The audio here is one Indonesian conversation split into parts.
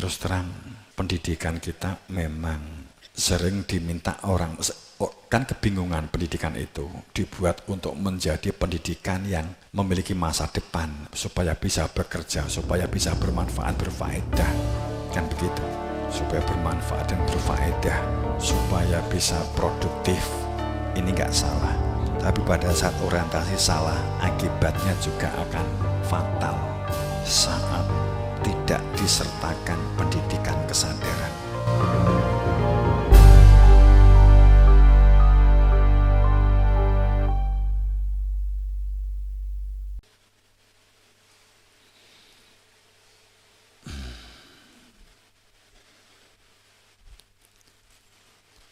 terus terang pendidikan kita memang sering diminta orang, kan kebingungan pendidikan itu dibuat untuk menjadi pendidikan yang memiliki masa depan supaya bisa bekerja, supaya bisa bermanfaat, berfaedah, kan begitu, supaya bermanfaat dan berfaedah, supaya bisa produktif. Ini nggak salah, tapi pada saat orientasi salah, akibatnya juga akan fatal saat tidak disertakan pendidikan kesadaran.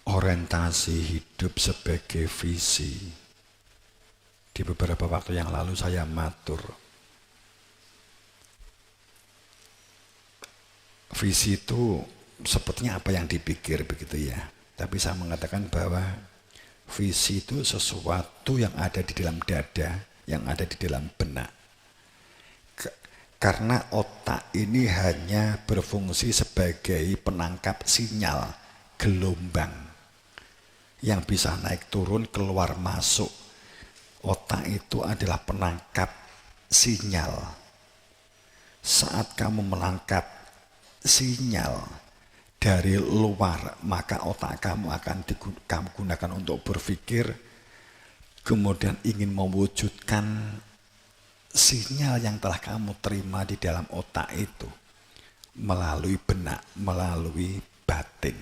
Orientasi hidup sebagai visi. Di beberapa waktu yang lalu saya matur. Visi itu sepertinya apa yang dipikir begitu ya. Tapi saya mengatakan bahwa visi itu sesuatu yang ada di dalam dada, yang ada di dalam benak. Karena otak ini hanya berfungsi sebagai penangkap sinyal, gelombang yang bisa naik turun, keluar masuk. Otak itu adalah penangkap sinyal. Saat kamu menangkap sinyal dari luar, maka otak kamu akan kamu gunakan untuk berpikir, kemudian ingin mewujudkan sinyal yang telah kamu terima di dalam otak itu melalui benak, melalui batin.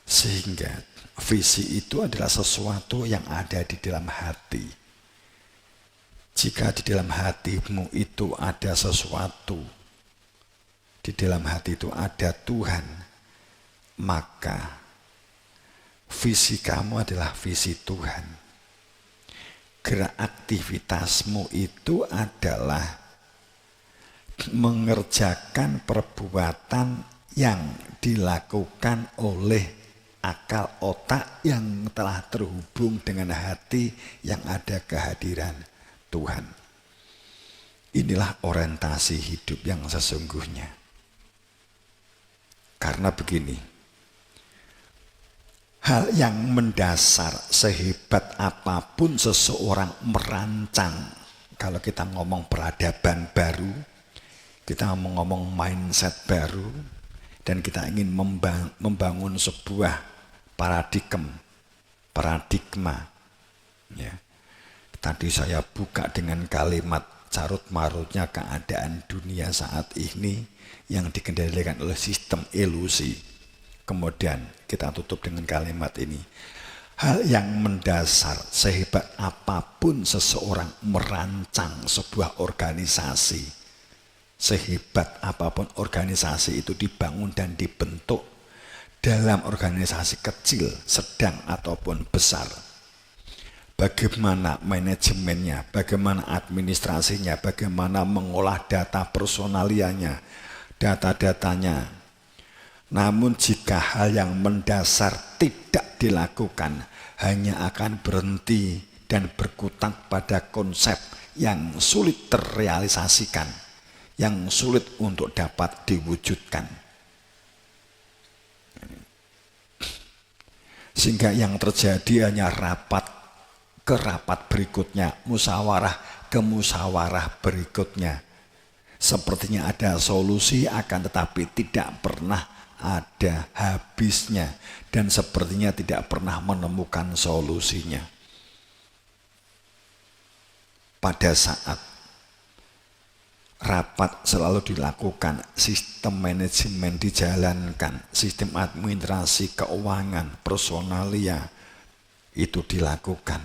Sehingga visi itu adalah sesuatu yang ada di dalam hati. Jika di dalam hatimu itu ada sesuatu, di dalam hati itu ada Tuhan, maka visi kamu adalah visi Tuhan. Gerak aktivitasmu itu adalah mengerjakan perbuatan yang dilakukan oleh akal otak yang telah terhubung dengan hati yang ada kehadiran Tuhan. Inilah orientasi hidup yang sesungguhnya. Karena begini, hal yang mendasar sehebat apapun seseorang merancang, kalau kita ngomong peradaban baru, kita ngomong mindset baru, dan kita ingin membangun sebuah paradigma. Ya. Tadi saya buka dengan kalimat carut marutnya keadaan dunia saat ini yang dikendalikan oleh sistem ilusi. Kemudian kita tutup dengan kalimat ini. Hal yang mendasar sehebat apapun seseorang merancang sebuah organisasi, sehebat apapun organisasi itu dibangun dan dibentuk, dalam organisasi kecil, sedang ataupun besar, bagaimana manajemennya, bagaimana administrasinya, bagaimana mengolah data personalianya, data-datanya. Namun jika hal yang mendasar tidak dilakukan, hanya akan berhenti dan berkutat pada konsep yang sulit terrealisasikan, yang sulit untuk dapat diwujudkan. Sehingga yang terjadi hanya rapat ke rapat berikutnya, musyawarah ke musyawarah berikutnya. Sepertinya ada solusi, akan tetapi tidak pernah ada habisnya, dan sepertinya tidak pernah menemukan solusinya. Pada saat rapat selalu dilakukan, sistem manajemen dijalankan, sistem administrasi keuangan, personalia itu dilakukan.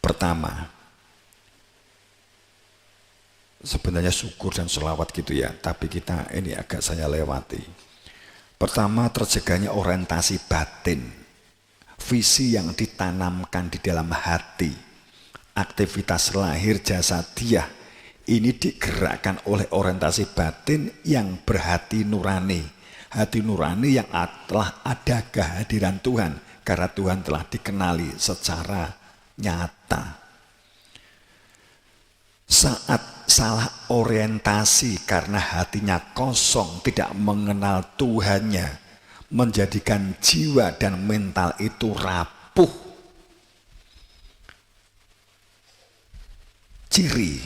Pertama, sebenarnya syukur dan sholawat gitu ya, tapi kita ini agak saya lewati. Pertama, terjaganya orientasi batin, visi yang ditanamkan di dalam hati. Aktivitas lahir jasadiah ini digerakkan oleh orientasi batin yang berhati nurani. Hati nurani yang telah ada kehadiran Tuhan, karena Tuhan telah dikenali secara nyata. Saat salah orientasi karena hatinya kosong, tidak mengenal Tuhannya, menjadikan jiwa dan mental itu rapuh. Ciri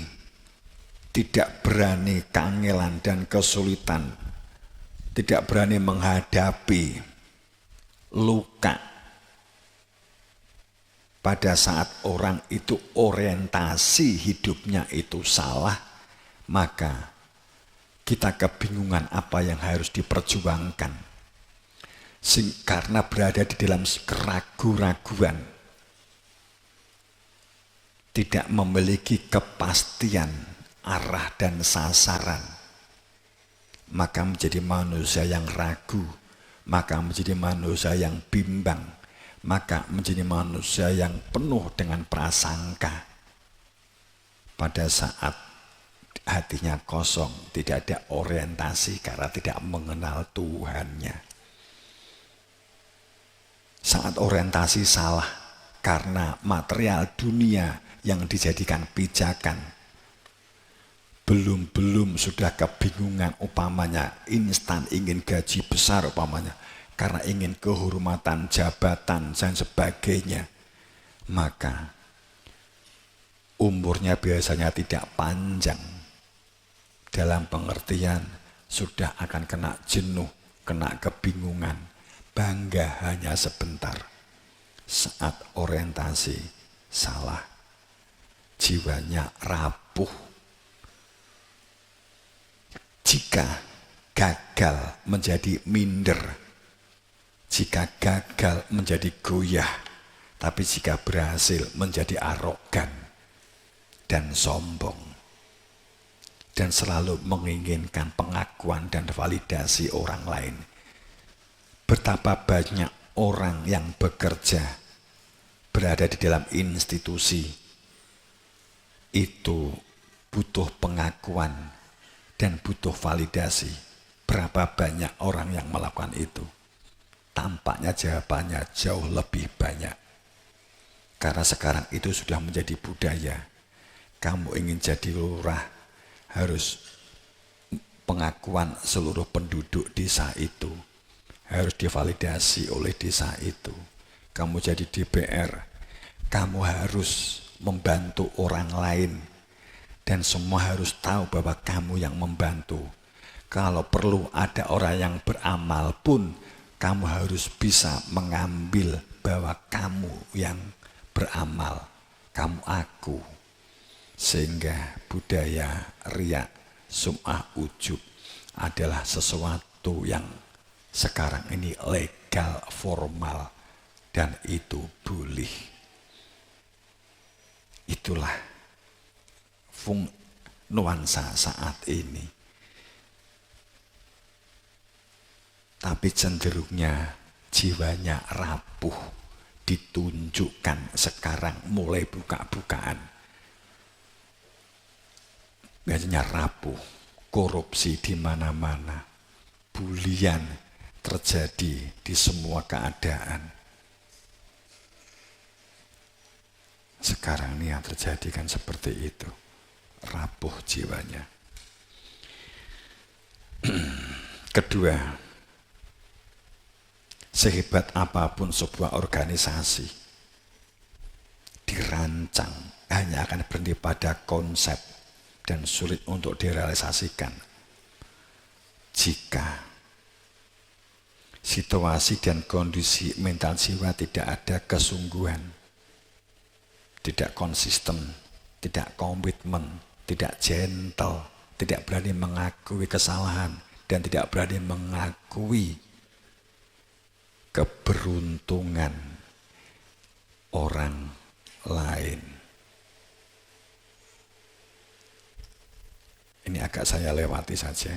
tidak berani kangelan dan kesulitan, tidak berani menghadapi luka. Pada saat orang itu orientasi hidupnya itu salah, maka kita kebingungan apa yang harus diperjuangkan. Karena berada di dalam keraguan-raguan, tidak memiliki kepastian arah dan sasaran, maka menjadi manusia yang ragu, maka menjadi manusia yang bimbang, maka menjadi manusia yang penuh dengan prasangka. Pada saat hatinya kosong, tidak ada orientasi karena tidak mengenal Tuhannya. Saat orientasi salah karena material dunia yang dijadikan pijakan, belum sudah kebingungan, umpamanya instan ingin gaji besar umpamanya, karena ingin kehormatan, jabatan, dan sebagainya, maka umurnya biasanya tidak panjang. Dalam pengertian sudah akan kena jenuh, kena kebingungan, bangga hanya sebentar. Saat orientasi salah, jiwanya rapuh. Jika gagal menjadi minder, jika gagal menjadi goyah, tapi jika berhasil menjadi arogan dan sombong, dan selalu menginginkan pengakuan dan validasi orang lain. Betapa banyak orang yang bekerja, berada di dalam institusi, itu butuh pengakuan dan butuh validasi. Berapa banyak orang yang melakukan itu? Tampaknya jawabannya jauh lebih banyak. Karena sekarang itu sudah menjadi budaya. Kamu ingin jadi lurah, harus pengakuan seluruh penduduk desa itu, harus divalidasi oleh desa itu. Kamu jadi DPR, kamu harus membantu orang lain, dan semua harus tahu bahwa kamu yang membantu. Kalau perlu ada orang yang beramal pun, kamu harus bisa mengambil bahwa kamu yang beramal, kamu aku. Sehingga budaya riya, sum'ah, ujub adalah sesuatu yang sekarang ini legal, formal, dan itu boleh. Itulah nuansa saat ini. Tapi cenderungnya jiwanya rapuh, ditunjukkan sekarang mulai buka-bukaan. Biasanya rapuh, korupsi di mana-mana, bulian terjadi di semua keadaan. Sekarang ini yang terjadi kan seperti itu, rapuh jiwanya. Kedua, sehebat apapun sebuah organisasi dirancang, hanya akan berhenti pada konsep dan sulit untuk direalisasikan jika situasi dan kondisi mental jiwa tidak ada kesungguhan, tidak konsisten, tidak komitmen, tidak gentle, tidak berani mengakui kesalahan, dan tidak berani mengakui keberuntungan orang lain. Ini agak saya lewati saja.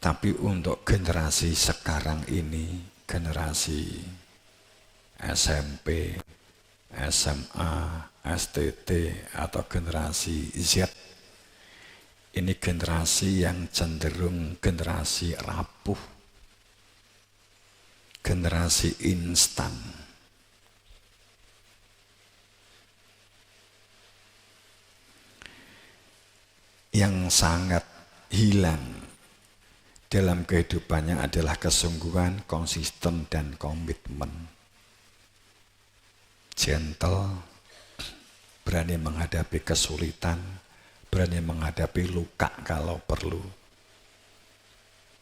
Tapi untuk generasi sekarang ini, generasi SMP, SMA, STT, atau generasi Z, ini generasi yang cenderung generasi rapuh, generasi instan. yang sangat hilang dalam kehidupannya adalah kesungguhan, konsisten, dan komitmen. Gentle, berani menghadapi kesulitan, berani menghadapi luka kalau perlu,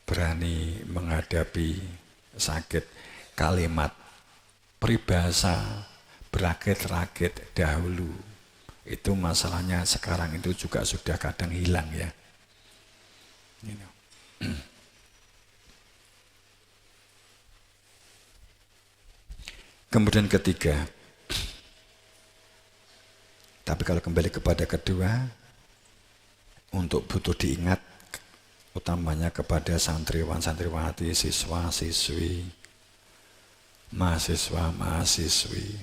berani menghadapi sakit. Kalimat peribahasa berakit-rakit dahulu, itu masalahnya sekarang itu juga sudah kadang hilang ya. Kemudian ketiga, tapi kalau kembali kepada kedua, untuk butuh diingat utamanya kepada santriwan, santriwati, siswa, siswi, mahasiswa, mahasiswi.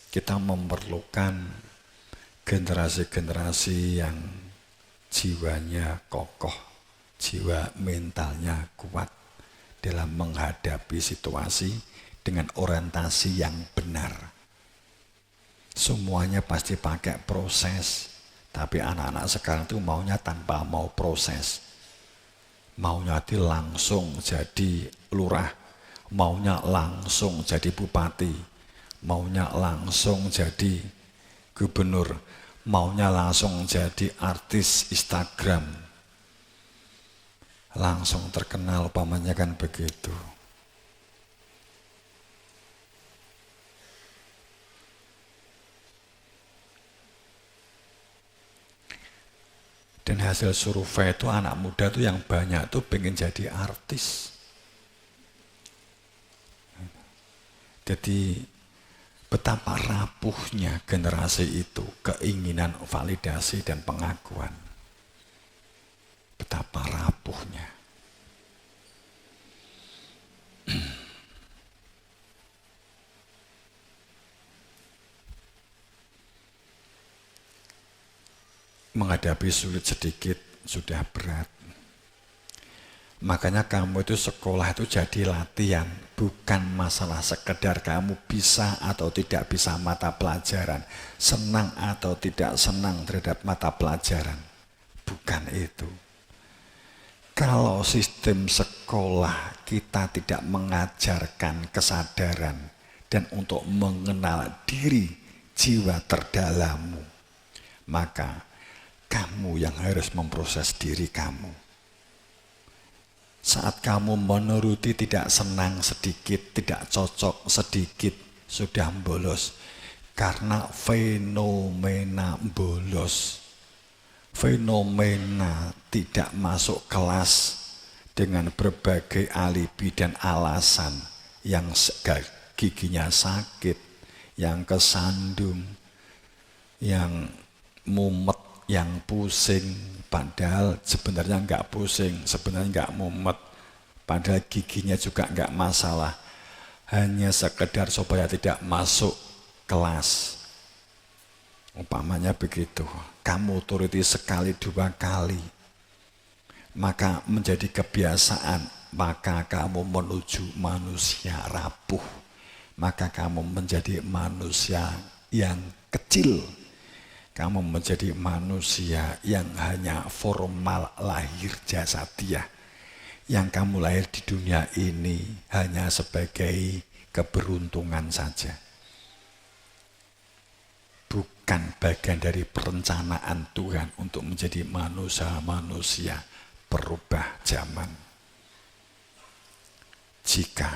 Kita memerlukan generasi-generasi yang jiwanya kokoh, jiwa mentalnya kuat dalam menghadapi situasi dengan orientasi yang benar. Semuanya pasti pakai proses, tapi anak-anak sekarang itu maunya tanpa mau proses. Maunya langsung jadi lurah, maunya langsung jadi bupati, maunya langsung jadi gubernur, maunya langsung jadi artis Instagram, langsung terkenal, pamannya kan begitu. Dan hasil survei itu anak muda tuh yang banyak tuh pengen jadi artis. Jadi betapa rapuhnya generasi itu, keinginan validasi dan pengakuan. Betapa rapuhnya. Menghadapi sulit sedikit sudah berat. Makanya kamu itu sekolah itu jadi latihan, bukan masalah sekedar kamu bisa atau tidak bisa mata pelajaran, senang atau tidak senang terhadap mata pelajaran. Bukan itu. Kalau sistem sekolah kita tidak mengajarkan kesadaran dan untuk mengenal diri, jiwa terdalammu, maka kamu yang harus memproses diri kamu. Saat kamu menuruti tidak senang sedikit, tidak cocok sedikit, sudah bolos. Karena fenomena bolos. Fenomena tidak masuk kelas dengan berbagai alibi dan alasan yang giginya sakit, yang kesandung, yang mumet, yang pusing, padahal sebenarnya enggak pusing, sebenarnya enggak mumet, padahal giginya juga enggak masalah, hanya sekedar supaya tidak masuk kelas. Umpamanya begitu, kamu turuti sekali dua kali, maka menjadi kebiasaan, maka kamu menuju manusia rapuh, maka kamu menjadi manusia yang kecil. Kamu menjadi manusia yang hanya formal lahir jasadiah. Yang kamu lahir di dunia ini hanya sebagai keberuntungan saja. Bukan bagian dari perencanaan Tuhan untuk menjadi manusia-manusia perubah zaman. Jika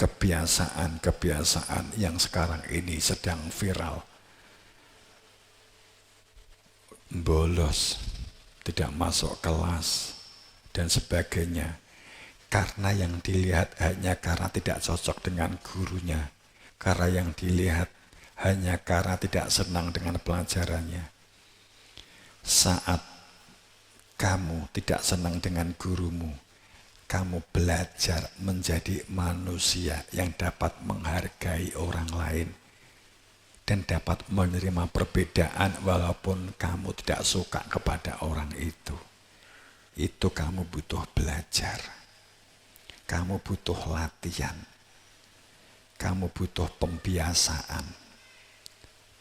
kebiasaan-kebiasaan yang sekarang ini sedang viral, bolos, tidak masuk kelas, dan sebagainya. Karena yang dilihat hanya karena tidak cocok dengan gurunya. Karena yang dilihat hanya karena tidak senang dengan pelajarannya. Saat kamu tidak senang dengan gurumu, kamu belajar menjadi manusia yang dapat menghargai orang lain dan dapat menerima perbedaan walaupun kamu tidak suka kepada orang itu. Itu kamu butuh belajar. Kamu butuh latihan. Kamu butuh pembiasaan.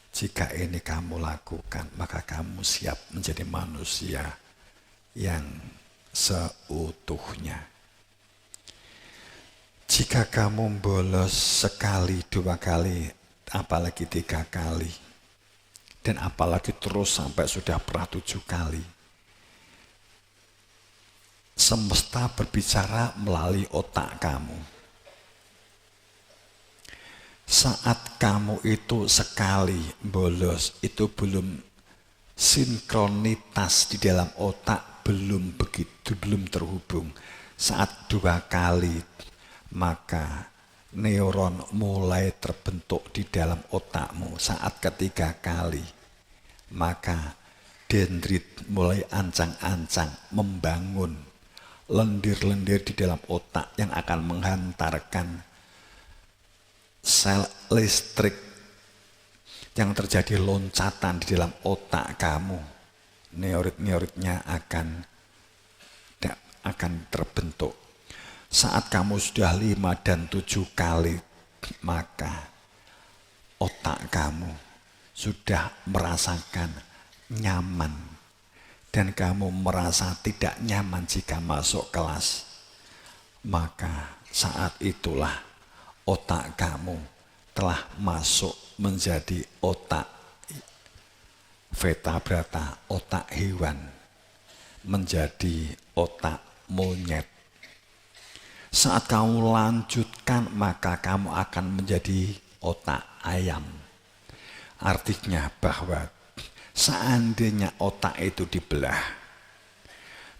Jika ini kamu lakukan, maka kamu siap menjadi manusia yang seutuhnya. Jika kamu bolos sekali, 2 kali, apalagi 3 kali, dan apalagi terus sampai sudah pernah 7 kali, semesta berbicara melalui otak kamu. Saat kamu itu sekali bolos, itu belum sinkronitas di dalam otak, belum begitu, belum terhubung. Saat 2 kali, maka neuron mulai terbentuk di dalam otakmu. Saat ketiga kali, maka dendrit mulai ancang-ancang membangun lendir-lendir di dalam otak yang akan menghantarkan sel listrik yang terjadi loncatan di dalam otak kamu. Neurit-neuritnya akan terbentuk. Saat kamu sudah 5 dan 7 kali, maka otak kamu sudah merasakan nyaman. Dan kamu merasa tidak nyaman jika masuk kelas. Maka saat itulah otak kamu telah masuk menjadi otak vertebrata, otak hewan, menjadi otak monyet. Saat kamu lanjutkan, maka kamu akan menjadi otak ayam. Artinya bahwa seandainya otak itu dibelah,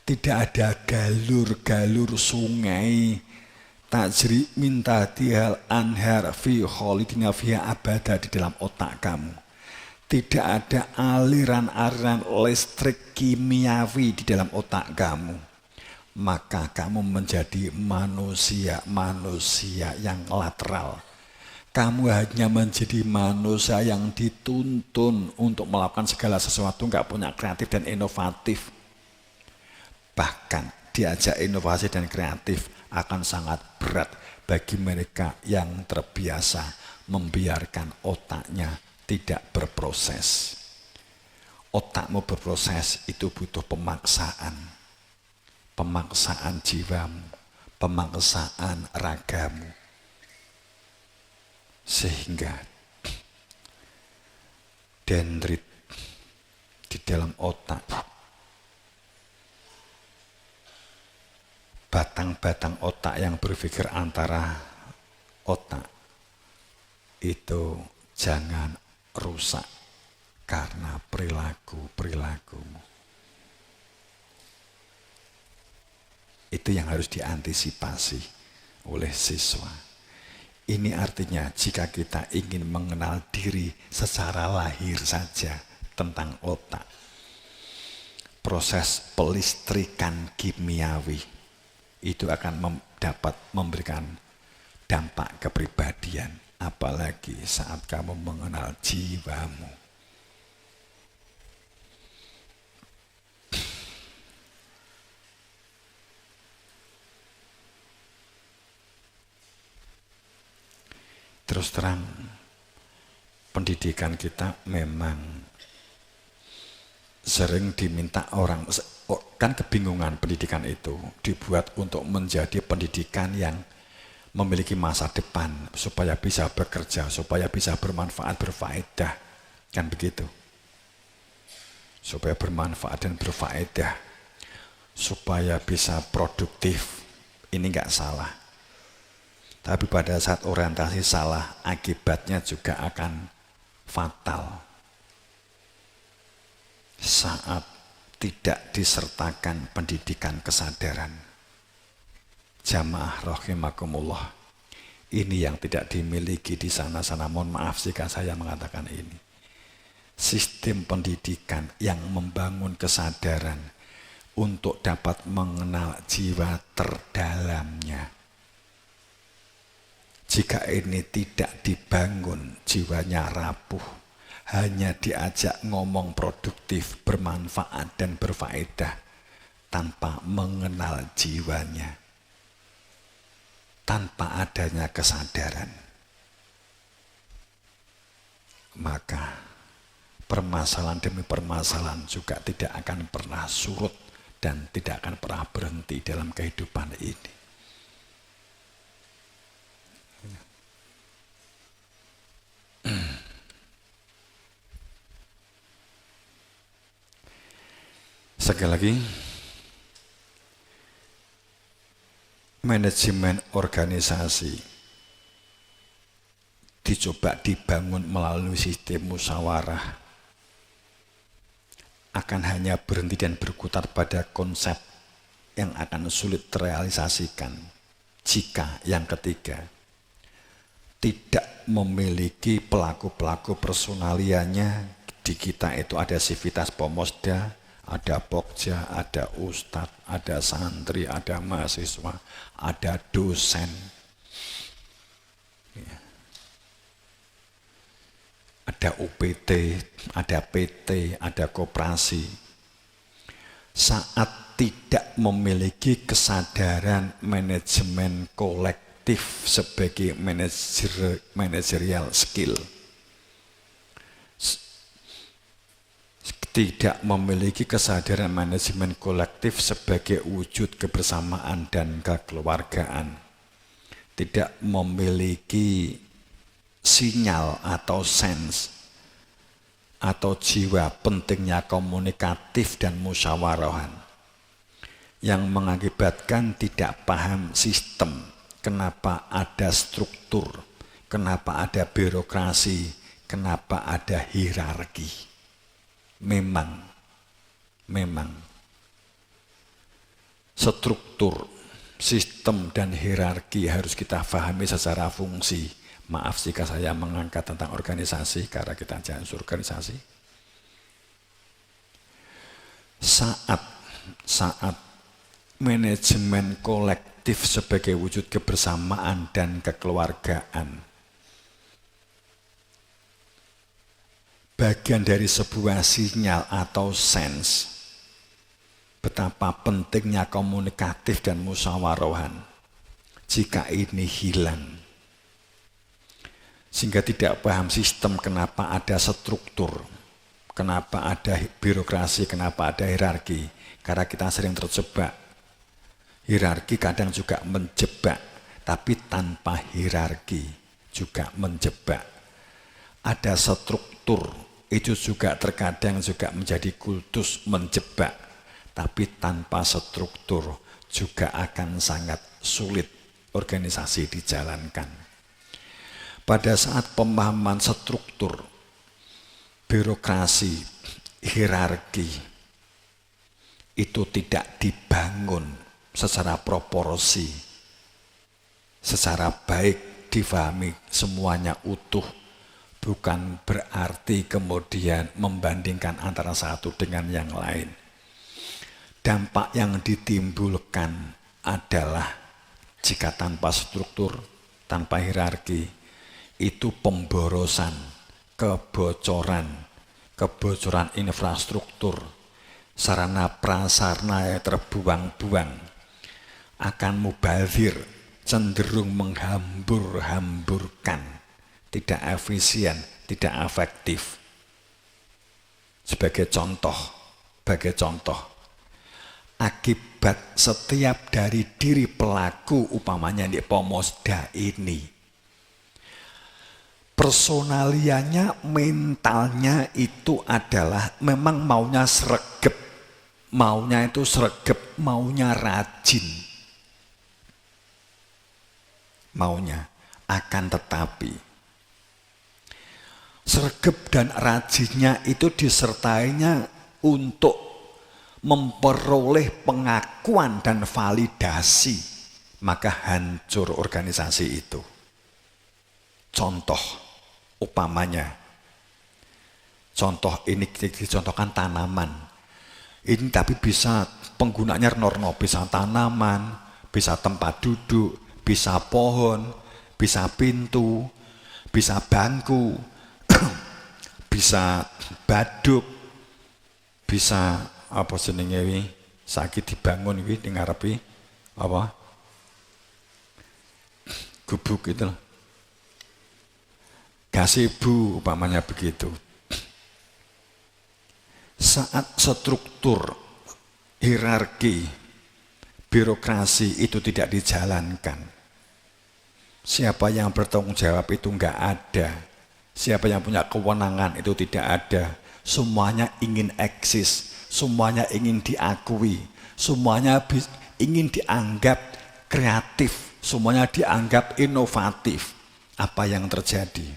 tidak ada galur-galur sungai tajri min tahtihal anhar fi khalidina fiha abada di dalam otak kamu. Tidak ada aliran-aliran listrik kimiawi di dalam otak kamu. Maka kamu menjadi manusia yang lateral. Kamu hanya menjadi manusia yang dituntun untuk melakukan segala sesuatu, nggak punya kreatif dan inovatif. Bahkan diajak inovasi dan kreatif akan sangat berat bagi mereka yang terbiasa membiarkan otaknya tidak berproses. Otakmu berproses itu butuh pemaksaan. Pemaksaan jiwamu, pemaksaan ragamu. Sehingga dendrit di dalam otak, batang-batang otak yang berpikir antara otak itu jangan rusak karena perilakumu. Itu yang harus diantisipasi oleh siswa. Ini artinya jika kita ingin mengenal diri secara lahir saja tentang otak, proses pelistrikan kimiawi itu akan dapat memberikan dampak kepribadian, apalagi saat kamu mengenal jiwamu. Terus terang, pendidikan kita memang sering diminta orang, kan kebingungan pendidikan itu dibuat untuk menjadi pendidikan yang memiliki masa depan, supaya bisa bekerja, supaya bisa bermanfaat, berfaedah, kan begitu. Supaya bermanfaat dan berfaedah, supaya bisa produktif, ini nggak salah. Tapi pada saat orientasi salah, akibatnya juga akan fatal. Saat tidak disertakan pendidikan kesadaran. Jamaah rahimakumullah. Ini yang tidak dimiliki di sana-sana. Mohon maaf jika saya mengatakan ini. Sistem pendidikan yang membangun kesadaran untuk dapat mengenal jiwa terdalamnya. Jika ini tidak dibangun, jiwanya rapuh, hanya diajak ngomong produktif, bermanfaat dan berfaedah tanpa mengenal jiwanya, tanpa adanya kesadaran, maka permasalahan demi permasalahan juga tidak akan pernah surut dan tidak akan pernah berhenti dalam kehidupan ini. Sekali lagi, manajemen organisasi dicoba dibangun melalui sistem musyawarah akan hanya berhenti dan berkutat pada konsep yang akan sulit terrealisasikan jika yang ketiga tidak memiliki pelaku-pelaku personalianya. Di kita itu ada sivitas pomosda, ada pokja, ada ustadz, ada santri, ada mahasiswa, ada dosen, ada UPT, ada PT, ada koperasi. Saat tidak memiliki kesadaran manajemen kolektif sebagai manajerial skill, tidak memiliki kesadaran manajemen kolektif sebagai wujud kebersamaan dan kekeluargaan, tidak memiliki sinyal atau sense atau jiwa pentingnya komunikatif dan musyawarahan, yang mengakibatkan tidak paham sistem, kenapa ada struktur, kenapa ada birokrasi, kenapa ada hierarki. Memang struktur, sistem dan hierarki harus kita pahami secara fungsi. Maaf jika saya mengangkat tentang organisasi karena kita jangan organisasi. Saat manajemen kolektif sebagai wujud kebersamaan dan kekeluargaan bagian dari sebuah sinyal atau sense betapa pentingnya komunikatif dan musyawarahan, jika ini hilang sehingga tidak paham sistem, kenapa ada struktur, kenapa ada birokrasi, kenapa ada hierarki, karena kita sering terjebak. Hierarki kadang juga menjebak, tapi tanpa hierarki juga menjebak. Ada struktur, itu juga terkadang juga menjadi kultus menjebak, tapi tanpa struktur juga akan sangat sulit organisasi dijalankan. Pada saat pemahaman struktur, birokrasi, hierarki itu tidak dibangun secara proporsi, secara baik difahami semuanya utuh, bukan berarti kemudian membandingkan antara satu dengan yang lain. Dampak yang ditimbulkan adalah jika tanpa struktur, tanpa hierarki, itu pemborosan, kebocoran infrastruktur, sarana prasarana yang terbuang-buang, akan mubazir, cenderung menghambur-hamburkan, tidak efisien, tidak efektif. Sebagai contoh, akibat setiap dari diri pelaku, upamanya di pomosda ini, personalianya, mentalnya itu adalah memang maunya sregep, maunya rajin, maunya. Akan tetapi sregep dan rajinnya itu disertainya untuk memperoleh pengakuan dan validasi, maka hancur organisasi itu. Contoh, upamanya, contoh ini dicontohkan tanaman. Ini tapi bisa penggunanya norno, bisa tanaman, bisa tempat duduk, bisa pohon, bisa pintu, bisa bangku, bisa baduk, bisa apa jenenge iki sakit dibangun iki ning ngarepe apa? Gubuk itu loh. Gazebo upamanya begitu. Saat struktur hierarki birokrasi itu tidak dijalankan, siapa yang bertanggung jawab itu enggak ada, siapa yang punya kewenangan itu tidak ada, semuanya ingin eksis, semuanya ingin diakui, semuanya ingin dianggap kreatif, semuanya dianggap inovatif. Apa yang terjadi?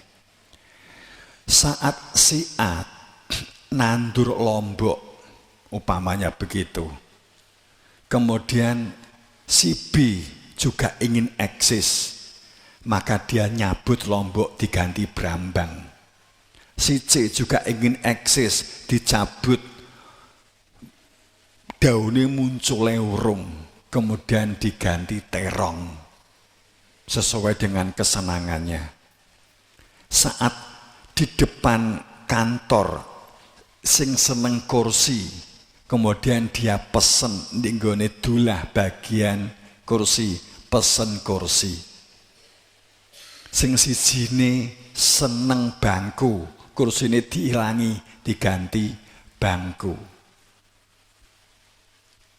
Saat si A nandur lombok, umpamanya begitu, kemudian si B juga ingin eksis, maka dia nyabut lombok diganti brambang. Si C juga ingin eksis, dicabut daunnya muncul urung, kemudian diganti terong sesuai dengan kesenangannya. Saat di depan kantor sing seneng kursi, kemudian dia pesen ninggone dulah bagian kursi, pesen kursi. Sing sijine seneng bangku, kursine diilangi diganti bangku.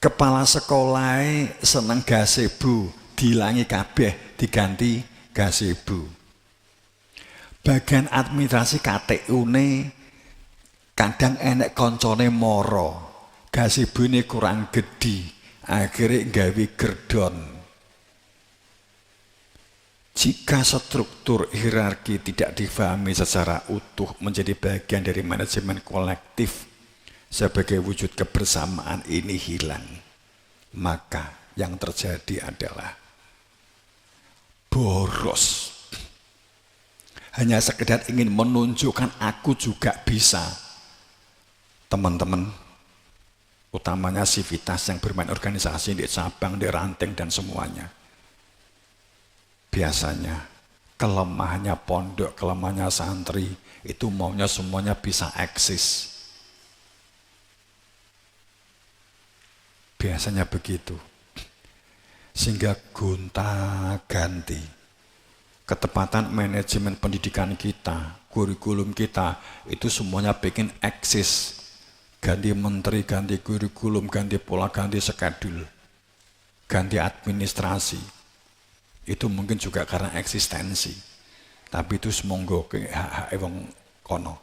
Kepala sekolah seneng gazebo, diilangi kabeh diganti gazebo. Bagian administrasi KTU-ne kadang enek koncone moro, gazebo-ne kurang gede, akhirnya gawe gerdon. Jika struktur hierarki tidak difahami secara utuh menjadi bagian dari manajemen kolektif sebagai wujud kebersamaan ini hilang, maka yang terjadi adalah boros. Hanya sekedar ingin menunjukkan aku juga bisa. Teman-teman, utamanya sivitas yang bermain organisasi di cabang, di ranting dan semuanya. Biasanya kelemahannya pondok, kelemahannya santri, itu maunya semuanya bisa eksis. Biasanya begitu. Sehingga gonta-ganti. Ketepatan manajemen pendidikan kita, kurikulum kita, itu semuanya bikin eksis. Ganti menteri, ganti kurikulum, ganti pola, ganti skedul, ganti administrasi. Itu mungkin juga karena eksistensi. Tapi itu semonggo ke hak wong kono.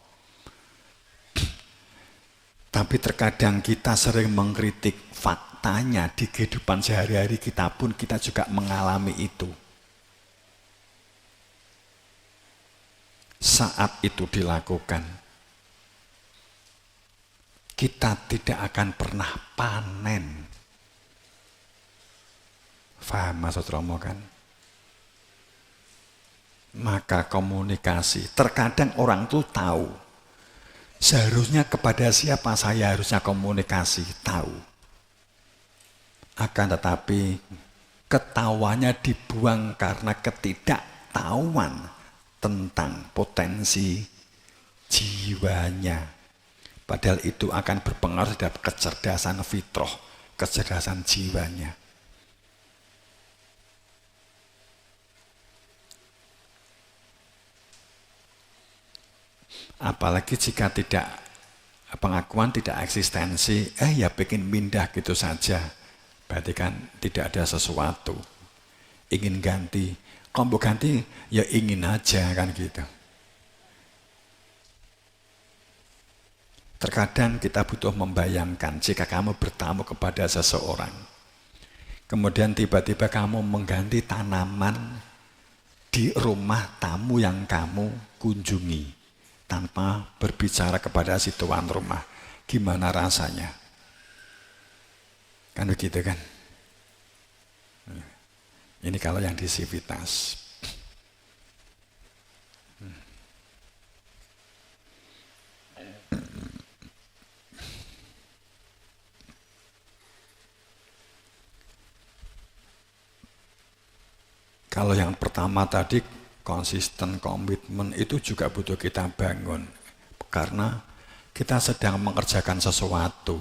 Tapi terkadang kita sering mengkritik faktanya di kehidupan sehari-hari kita pun kita juga mengalami itu. Saat itu dilakukan, kita tidak akan pernah panen. Faham maksud Romo kan? Maka komunikasi, terkadang orang tuh tahu seharusnya kepada siapa saya harusnya komunikasi, tahu. Akan tetapi ketawanya dibuang karena ketidaktahuan tentang potensi jiwanya. Padahal itu akan berpengaruh terhadap kecerdasan fitrah, kecerdasan jiwanya. Apalagi jika tidak pengakuan tidak eksistensi, ya bikin pindah gitu saja. Berarti kan tidak ada sesuatu. Ingin ganti, kombo ganti ya ingin aja kan gitu. Terkadang kita butuh membayangkan jika kamu bertamu kepada seseorang, kemudian tiba-tiba kamu mengganti tanaman di rumah tamu yang kamu kunjungi tanpa berbicara kepada si tuan rumah, gimana rasanya? Kan begitu kan? Ini kalau yang di sivitas. Kalau yang pertama tadi konsisten komitmen itu juga butuh kita bangun. Karena kita sedang mengerjakan sesuatu.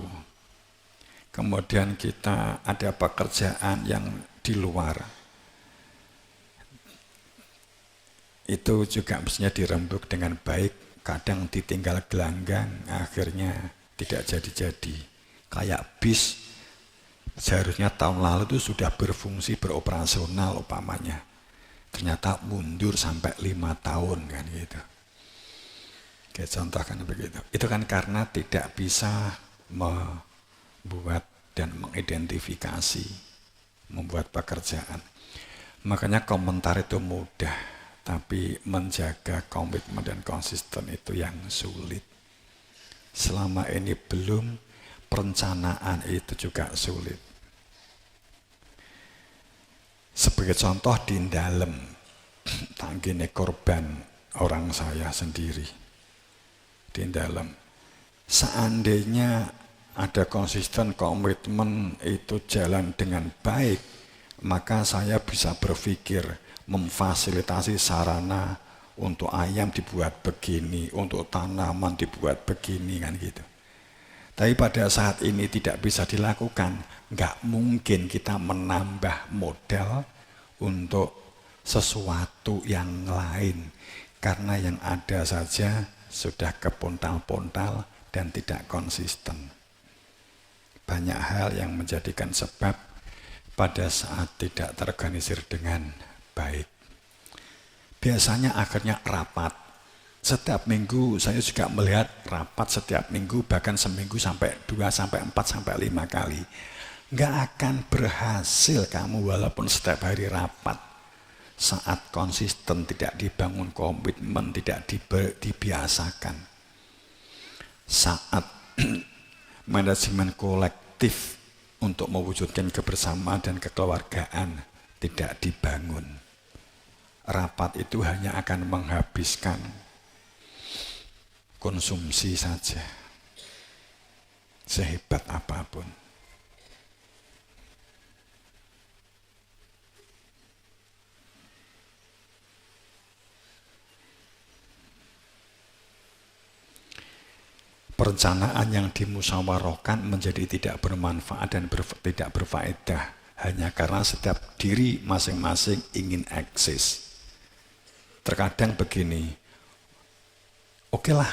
Kemudian kita ada pekerjaan yang di luar. Itu juga mestinya dirembuk dengan baik, kadang ditinggal gelanggang, akhirnya tidak jadi-jadi. Kayak bis seharusnya tahun lalu itu sudah berfungsi beroperasional umpamanya. Ternyata mundur sampai 5 tahun kan gitu. Kayak contoh kan begitu. Itu kan karena tidak bisa membuat dan mengidentifikasi, membuat pekerjaan. Makanya komentar itu mudah, tapi menjaga komitmen dan konsisten itu yang sulit. Selama ini belum, perencanaan itu juga sulit. Sebagai contoh di dalam tanggine korban orang saya sendiri. Di dalam, seandainya ada konsisten komitmen itu jalan dengan baik, maka saya bisa berpikir memfasilitasi sarana untuk ayam dibuat begini, untuk tanaman dibuat begini kan gitu. Tapi pada saat ini tidak bisa dilakukan, nggak mungkin kita menambah modal untuk sesuatu yang lain, karena yang ada saja sudah kepontal-pontal dan tidak konsisten. Banyak hal yang menjadikan sebab pada saat tidak terorganisir dengan baik. Biasanya akhirnya rapat. Setiap minggu saya juga melihat rapat setiap minggu, bahkan seminggu sampai 2, sampai 4, sampai 5 kali. Nggak akan berhasil kamu walaupun setiap hari rapat. Saat konsisten tidak dibangun komitmen, tidak dibiasakan. Saat manajemen kolektif untuk mewujudkan kebersamaan dan kekeluargaan tidak dibangun, rapat itu hanya akan menghabiskan konsumsi saja, sehebat apapun. Perencanaan yang dimusyawarahkan menjadi tidak bermanfaat dan tidak berfaedah hanya karena setiap diri masing-masing ingin eksis. Terkadang begini, oke lah,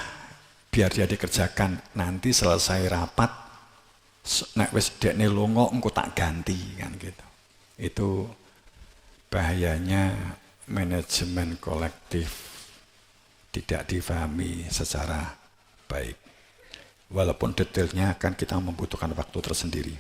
biar dia dikerjakan, nanti selesai rapat, nek wis dekne lunga engko tak ganti kan gitu. Itu bahayanya manajemen kolektif tidak difahami secara baik. Walaupun detailnya kan kita membutuhkan waktu tersendiri.